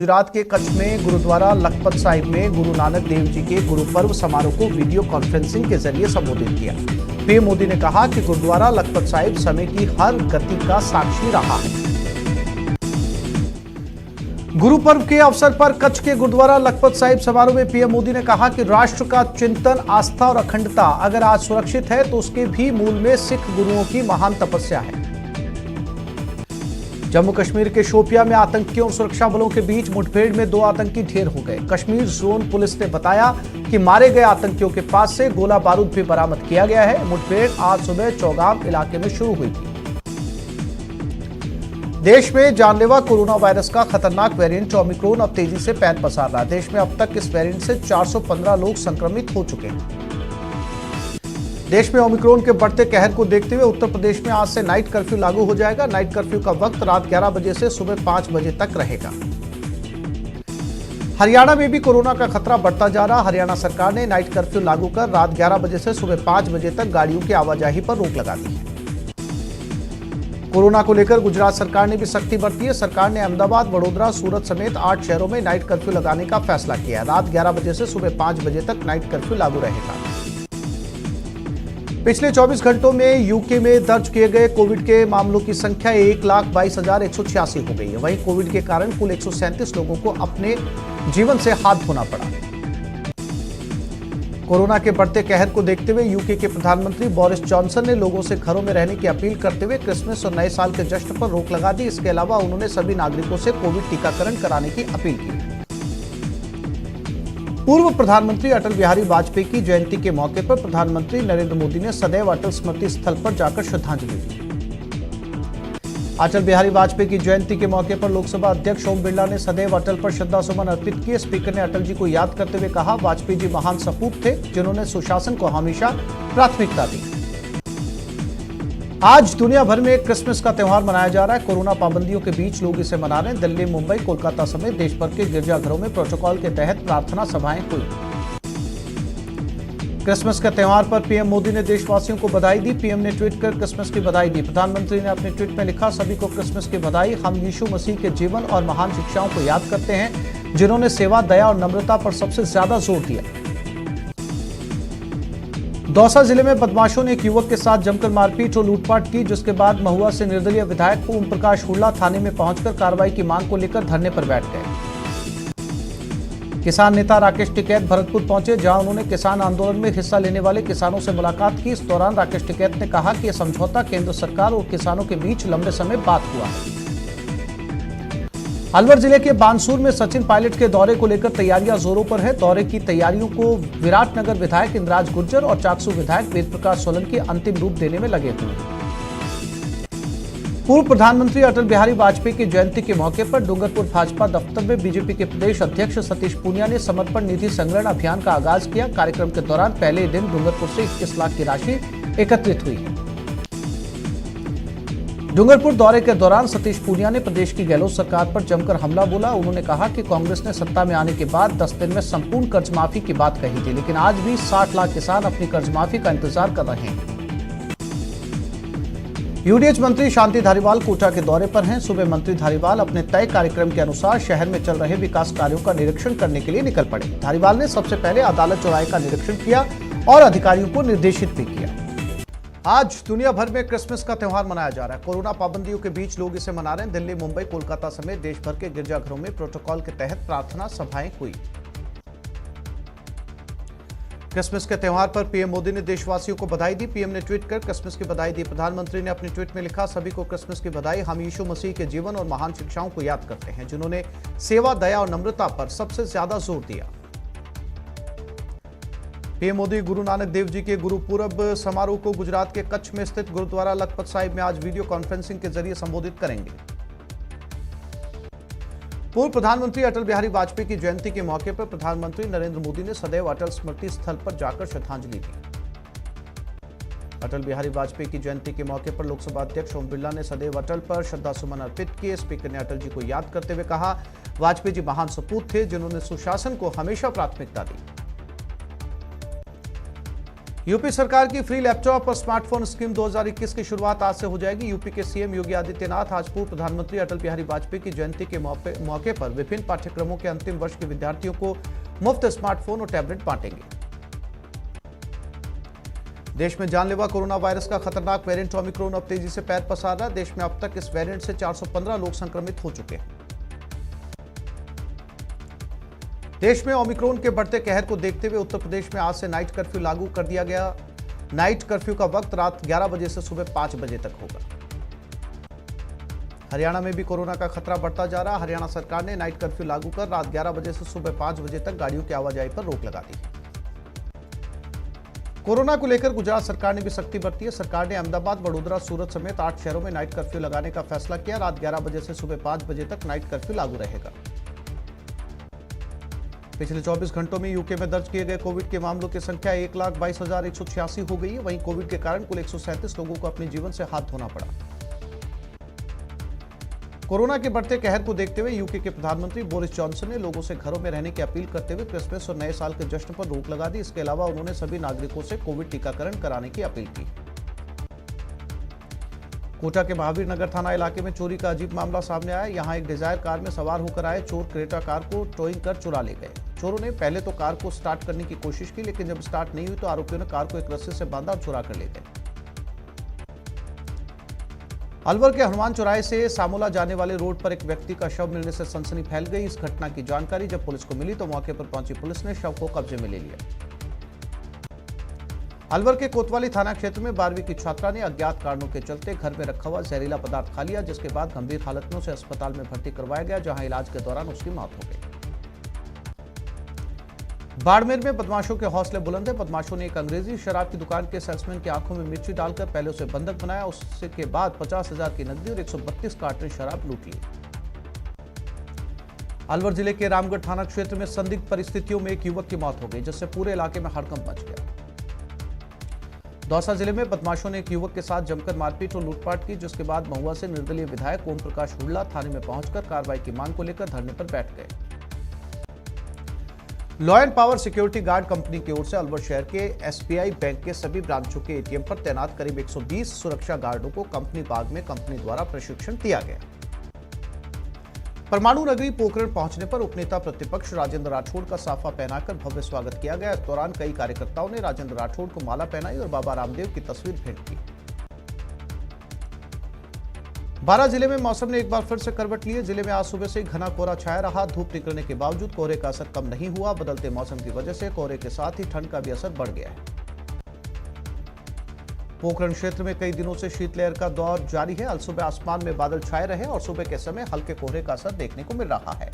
गुजरात के कच्छ में गुरुद्वारा लखपत साहिब में गुरु नानक देव जी के गुरु पर्व समारोह को वीडियो कॉन्फ्रेंसिंग के जरिए संबोधित किया। पीएम मोदी ने कहा कि गुरुद्वारा लखपत साहिब समय की हर गति का साक्षी रहा है। गुरु पर्व के अवसर पर कच्छ के गुरुद्वारा लखपत साहिब समारोह में पीएम मोदी ने कहा कि राष्ट्र का चिंतन, आस्था और अखंडता अगर आज सुरक्षित है तो उसके भी मूल में सिख गुरुओं की महान तपस्या है। जम्मू कश्मीर के शोपियां में आतंकियों और सुरक्षा बलों के बीच मुठभेड़ में 2 आतंकी ढेर हो गए। कश्मीर जोन पुलिस ने बताया कि मारे गए आतंकियों के पास से गोला बारूद भी बरामद किया गया है। मुठभेड़ आज सुबह चौगाम इलाके में शुरू हुई थी। देश में जानलेवा कोरोना वायरस का खतरनाक वेरिएंट ओमिक्रॉन अब तेजी से पैर पसार रहा है। देश में अब तक इस वेरिएंट से 415 लोग संक्रमित हो चुके हैं। देश में ओमिक्रॉन के बढ़ते कहर को देखते हुए उत्तर प्रदेश में आज से नाइट कर्फ्यू लागू हो जाएगा। नाइट कर्फ्यू का वक्त रात 11 बजे से सुबह 5 बजे तक रहेगा। हरियाणा में भी कोरोना का खतरा बढ़ता जा रहा। हरियाणा सरकार ने नाइट कर्फ्यू लागू कर रात 11 बजे से सुबह 5 बजे तक गाड़ियों की आवाजाही पर रोक लगा दी है। कोरोना को लेकर गुजरात सरकार ने भी सख्ती बरती है। सरकार ने अहमदाबाद, वडोदरा, सूरत समेत 8 शहरों में नाइट कर्फ्यू लगाने का फैसला किया। रात 11 बजे से सुबह 5 बजे तक नाइट कर्फ्यू लागू रहेगा। पिछले 24 घंटों में यूके में दर्ज किए गए कोविड के मामलों की संख्या 1,22,186 हो गई है। वहीं कोविड के कारण कुल 137 लोगों को अपने जीवन से हाथ धोना पड़ा। कोरोना के बढ़ते कहर को देखते हुए यूके के प्रधानमंत्री बोरिस जॉनसन ने लोगों से घरों में रहने की अपील करते हुए क्रिसमस और नए साल के जश्न पर रोक लगा दी। इसके अलावा उन्होंने सभी नागरिकों से कोविड टीकाकरण कराने की अपील की। पूर्व प्रधानमंत्री अटल बिहारी वाजपेयी की जयंती के मौके पर प्रधानमंत्री नरेंद्र मोदी ने सदैव अटल स्मृति स्थल पर जाकर श्रद्धांजलि दी। अटल बिहारी वाजपेयी की जयंती के मौके पर लोकसभा अध्यक्ष ओम बिरला ने सदैव अटल पर श्रद्धासुमन अर्पित किए। स्पीकर ने अटल जी को याद करते हुए कहा, वाजपेयी जी महान सपूत थे जिन्होंने सुशासन को हमेशा प्राथमिकता दी। आज दुनिया भर में क्रिसमस का त्यौहार मनाया जा रहा है। कोरोना पाबंदियों के बीच लोग इसे मना रहे हैं। दिल्ली, मुंबई, कोलकाता समेत देश भर के गिरजाघरों में प्रोटोकॉल के तहत प्रार्थना सभाएं हुई। क्रिसमस के त्यौहार पर पीएम मोदी ने देशवासियों को बधाई दी। पीएम ने ट्वीट कर क्रिसमस की बधाई दी। प्रधानमंत्री ने अपने ट्वीट में लिखा, सभी को क्रिसमस की बधाई। हम यीशु मसीह के जीवन और महान शिक्षाओं को याद करते हैं जिन्होंने सेवा, दया और नम्रता पर सबसे ज्यादा जोर दिया। दौसा जिले में बदमाशों ने एक युवक के साथ जमकर मारपीट और लूटपाट की, जिसके बाद महुआ से निर्दलीय विधायक ओम प्रकाश हुड्डा थाने में पहुंचकर कार्रवाई की मांग को लेकर धरने पर बैठ गए। किसान नेता राकेश टिकैत भरतपुर पहुंचे, जहां उन्होंने किसान आंदोलन में हिस्सा लेने वाले किसानों से मुलाकात की। इस दौरान राकेश टिकैत ने कहा कि यह समझौता केंद्र सरकार और किसानों के बीच लंबे समय बाद हुआ है। अलवर जिले के बानसूर में सचिन पायलट के दौरे को लेकर तैयारियां जोरों पर है। दौरे की तैयारियों को विराटनगर विधायक इंद्राज गुर्जर और चाकसू विधायक वेद प्रकाश सोलंकी अंतिम रूप देने में लगे हुए हैं। पूर्व प्रधानमंत्री अटल बिहारी वाजपेयी की जयंती के मौके पर डूंगरपुर भाजपा दफ्तर में बीजेपी के प्रदेश अध्यक्ष सतीश पूनिया ने समर्पण निधि संग्रहण अभियान का आगाज किया। कार्यक्रम के दौरान पहले दिन डूंगरपुर से 21 लाख की राशि एकत्रित हुई। डूंगरपुर दौरे के दौरान सतीश पूनिया ने प्रदेश की गहलोत सरकार पर जमकर हमला बोला। उन्होंने कहा कि कांग्रेस ने सत्ता में आने के बाद 10 दिन में संपूर्ण कर्ज माफी की बात कही थी, लेकिन आज भी 60 लाख किसान अपनी कर्ज माफी का इंतजार कर रहे हैं। यूडीएच मंत्री शांति धारीवाल कोटा के दौरे पर हैं। सुबह मंत्री धारीवाल अपने तय कार्यक्रम के अनुसार शहर में चल रहे विकास कार्यों का निरीक्षण करने के लिए निकल पड़े। धारीवाल ने सबसे पहले अदालत चौराहे का निरीक्षण किया और अधिकारियों को निर्देशित भी किया। आज दुनिया भर में क्रिसमस का त्यौहार मनाया जा रहा है। कोरोना पाबंदियों के बीच लोग इसे मना रहे हैं। दिल्ली, मुंबई, कोलकाता समेत देश भर के गिरजाघरों में प्रोटोकॉल के तहत प्रार्थना सभाएं हुई। क्रिसमस के त्यौहार पर पीएम मोदी ने देशवासियों को बधाई दी। पीएम ने ट्वीट कर क्रिसमस की बधाई दी। प्रधानमंत्री ने अपने ट्वीट में लिखा, सभी को क्रिसमस की बधाई। हम यीशु मसीह के जीवन और महान शिक्षाओं को याद करते हैं जिन्होंने सेवा, दया और नम्रता पर सबसे ज्यादा जोर दिया। पीएम मोदी गुरु नानक देव जी के गुरु पूर्व समारोह को गुजरात के कच्छ में स्थित गुरुद्वारा लखपत साहिब में आज वीडियो कॉन्फ्रेंसिंग के जरिए संबोधित करेंगे। पूर्व प्रधानमंत्री अटल बिहारी वाजपेयी की जयंती के मौके पर प्रधानमंत्री नरेंद्र मोदी ने सदैव अटल स्मृति स्थल पर जाकर श्रद्धांजलि दी। अटल बिहारी वाजपेयी की जयंती के मौके पर लोकसभा अध्यक्ष ओम बिरला ने सदैव अटल पर श्रद्धासुमन अर्पित किए। स्पीकर ने अटल जी को याद करते हुए कहा, वाजपेयी जी महान सपूत थे जिन्होंने सुशासन को हमेशा प्राथमिकता दी। यूपी सरकार की फ्री लैपटॉप और स्मार्टफोन स्कीम 2021 की शुरुआत आज से हो जाएगी। यूपी के सीएम योगी आदित्यनाथ आज पूर्व प्रधानमंत्री अटल बिहारी वाजपेयी की जयंती के मौके पर विभिन्न पाठ्यक्रमों के अंतिम वर्ष के विद्यार्थियों को मुफ्त स्मार्टफोन और टैबलेट बांटेंगे। देश में जानलेवा कोरोना वायरस का खतरनाक वेरिएंट ओमिक्रॉन अब तेजी से पैर पसार रहा है। देश में अब तक इस वेरिएंट से 415 लोग संक्रमित हो चुके हैं। देश में ओमिक्रॉन के बढ़ते कहर को देखते हुए उत्तर प्रदेश में आज से नाइट कर्फ्यू लागू कर दिया गया। नाइट कर्फ्यू का वक्त रात 11 बजे से सुबह 5 बजे तक होगा। हरियाणा में भी कोरोना का खतरा बढ़ता जा रहा है। हरियाणा सरकार ने नाइट कर्फ्यू लागू कर रात 11 बजे से सुबह 5 बजे तक गाड़ियों की आवाजाही पर रोक लगा दी। कोरोना को लेकर गुजरात सरकार ने भी सख्ती बरती है। सरकार ने अहमदाबाद, वडोदरा, सूरत समेत 8 शहरों में नाइट कर्फ्यू लगाने का फैसला किया। रात 11 बजे से सुबह 5 बजे तक नाइट कर्फ्यू लागू रहेगा। पिछले 24 घंटों में यूके में दर्ज किए गए कोविड के मामलों की संख्या 1,22,186 हो गई है। वहीं कोविड के कारण कुल 137 लोगों को अपने जीवन से हाथ धोना पड़ा। कोरोना के बढ़ते कहर को देखते हुए यूके के प्रधानमंत्री बोरिस जॉनसन ने लोगों से घरों में रहने की अपील करते हुए क्रिसमस और नए साल के जश्न पर रोक लगा दी। इसके अलावा उन्होंने सभी नागरिकों से कोविड टीकाकरण कराने की अपील की। कोटा के महावीर नगर थाना इलाके में चोरी का अजीब मामला सामने आया। यहां एक डिजायर कार में सवार होकर आए चोर क्रेटा कार को टोइंग कर चुरा ले गए। चोरों ने पहले तो कार को स्टार्ट करने की कोशिश की, लेकिन जब स्टार्ट नहीं हुई तो आरोपियों ने कार को एक रस्सी से बांधा और चुरा कर ले गए। अलवर के हनुमान चौराहे से सामोला जाने वाले रोड पर एक व्यक्ति का शव मिलने से सनसनी फैल गई। इस घटना की जानकारी जब पुलिस को मिली तो मौके पर पहुंची पुलिस ने शव को कब्जे में ले लिया। अलवर के कोतवाली थाना क्षेत्र में 12वीं की छात्रा ने अज्ञात कारणों के चलते घर में रखा हुआ जहरीला पदार्थ खा लिया, जिसके बाद गंभीर हालत में उसे अस्पताल में भर्ती करवाया गया, जहां इलाज के दौरान उसकी मौत हो गई। बाड़मेर में बदमाशों के हौसले बुलंद है। बदमाशों ने एक अंग्रेजी शराब की दुकान के सेल्समैन की आंखों में मिर्ची डालकर पहले उसे बंधक बनाया। उसके बाद 50,000 की नकदी और 132 कार्टन शराब लूट ली। अलवर जिले के रामगढ़ थाना क्षेत्र में संदिग्ध परिस्थितियों में एक युवक की मौत हो गई, जिससे पूरे इलाके में हड़कंप मच गया। दौसा जिले में बदमाशों ने एक युवक के साथ जमकर मारपीट और लूटपाट की, जिसके बाद महुआ से निर्दलीय विधायक ओम प्रकाश हुड्डा थाने में पहुंचकर कार्रवाई की मांग को लेकर धरने पर बैठ गए। Law and power security guard company की ओर से अलवर शहर के एसबीआई बैंक के सभी ब्रांचों के एटीएम पर तैनात करीब 120 सुरक्षा गार्डों को कंपनी बाग में कंपनी द्वारा प्रशिक्षण दिया गया। परमाणु नगरी पोखरण पहुंचने पर उपनेता प्रतिपक्ष राजेंद्र राठौड़ का साफा पहनाकर भव्य स्वागत किया गया। इस दौरान कई कार्यकर्ताओं ने राजेंद्र राठौड़ को माला पहनाई और बाबा रामदेव की तस्वीर भेंट की। बारां जिले में मौसम ने एक बार फिर से करवट ली है। जिले में आज सुबह से घना कोहरा छाया रहा। धूप निकलने के बावजूद कोहरे का असर कम नहीं हुआ। बदलते मौसम की वजह से कोहरे के साथ ही ठंड का भी असर बढ़ गया है। पोखरण क्षेत्र में कई दिनों से शीतलहर का दौर जारी है। आज सुबह आसमान में बादल छाए रहे और सुबह के समय हल्के कोहरे का असर देखने को मिल रहा है।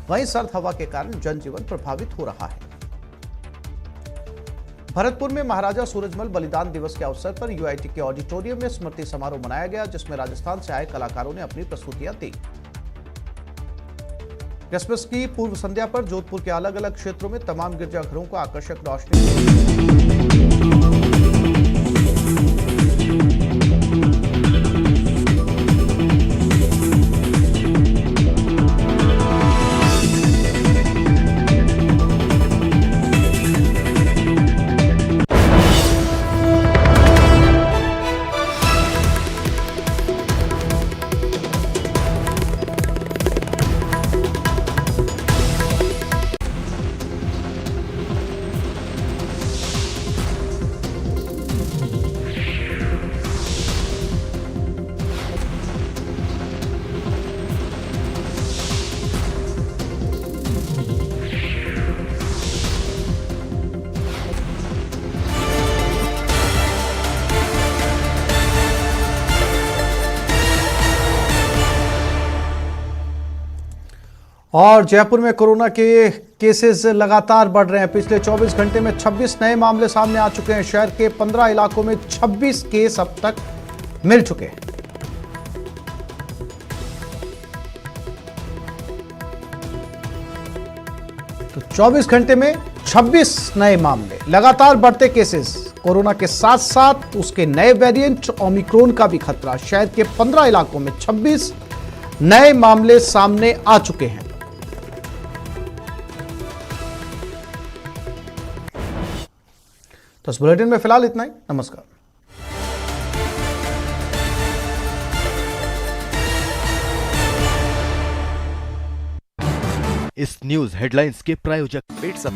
वहीं सर्द हवा के कारण जनजीवन प्रभावित हो रहा है। भरतपुर में महाराजा सूरजमल बलिदान दिवस के अवसर पर यूआईटी के ऑडिटोरियम में स्मृति समारोह मनाया गया, जिसमें राजस्थान से आए कलाकारों ने अपनी प्रस्तुतियां दी। क्रिसमस की पूर्व संध्या पर जोधपुर के अलग अलग क्षेत्रों में तमाम गिरजाघरों को आकर्षक रोशनी और जयपुर में कोरोना के केसेस लगातार बढ़ रहे हैं। पिछले 24 घंटे में 26 नए मामले सामने आ चुके हैं। शहर के 15 इलाकों में 26 केस अब तक मिल चुके हैं। तो 24 घंटे में 26 नए मामले, लगातार बढ़ते केसेस। कोरोना के साथ साथ उसके नए वेरिएंट ओमिक्रॉन का भी खतरा। शहर के 15 इलाकों में 26 नए मामले सामने आ चुके हैं। तो इस बुलेटिन में फिलहाल इतना ही। नमस्कार। इस न्यूज हेडलाइंस के प्रायोजक